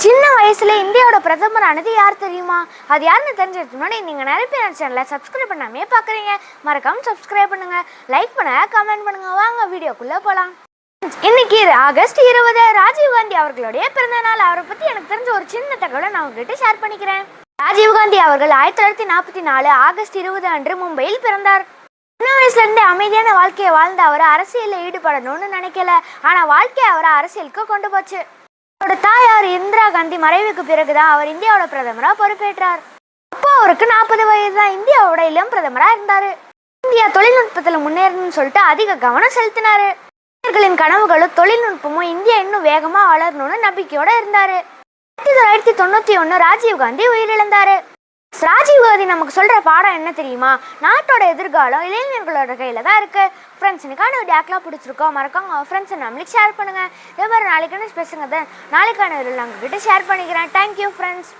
சின்ன வயசுல இந்தியாவோட பிரதமரானது யார் தெரியுமா? அது யாருன்னு தெரிஞ்சதுக்கு முன்னாடி நீங்க நிறைய பேர் சேனலை சப்ஸ்கிரைப் பண்ணாமே பாக்குறீங்க. மறக்காம சப்ஸ்கிரைப் பண்ணுங்க, லைக் பண்ணுங்க, கமெண்ட் பண்ணுங்க. வாங்க வீடியோக்குள்ள போலாம். இன்னைக்கு ஆகஸ்ட் 20 ராஜீவ்காந்தி அவர்களுடைய பிறந்த நாள். அவரை பத்தி எனக்கு தெரிஞ்ச ஒரு சின்ன தகவலை நான் உங்ககிட்ட ஷேர் பண்ணிக்கிறேன். ராஜீவ்காந்தி அவர்கள் 1944 ஆகஸ்ட் 20 அன்று மும்பையில் பிறந்தார். சின்ன வயசுல இருந்தே அமைதியான வாழ்க்கையை வாழ்ந்த அவர் அரசியலில் ஈடுபடணும்னு நினைக்கல. ஆனா வாழ்க்கையை அவரை அரசியலுக்கு கொண்டு போச்சு. அவரோட தாயார் இந்திரா காந்தி மறைவுக்கு பிறகுதான் அவர் இந்தியாவோட பிரதமரா பொறுப்பேற்றார். அப்போ அவருக்கு 40 வயது தான். இந்தியாவோட இளம் பிரதமரா இருந்தாரு. இந்தியா தொழில்நுட்பத்துல முன்னேறணும்னு சொல்லிட்டு அதிக கவனம் செலுத்தினாரு. இந்தியர்களின் கனவுகளும் தொழில்நுட்பமும் இந்தியா இன்னும் வேகமா வளரணும்னு நம்பிக்கையோட இருந்தாரு. 1991 ராஜீவ்காந்தி உயிரிழந்தாரு. ராஜீவ்காந்தி நமக்கு சொல்ற பாடம் என்ன தெரியுமா? நாட்டோட எதிர்காலம் இளைஞர்களோட கையில தான் இருக்கு. ஃப்ரெண்ட்ஸ், இன்னைக்கான வீடியோக்கெல்லாம் பிடிச்சிருக்கோம். மறக்காம ஃப்ரெண்ட்ஸ் நம்மளுக்கு ஷேர் பண்ணுங்க. இதே மாதிரி நாளைக்கான பேசுங்க. நாளைக்கான வீடியோவில் நான் உங்ககிட்ட ஷேர் பண்ணிக்கிறேன். Thank you friends.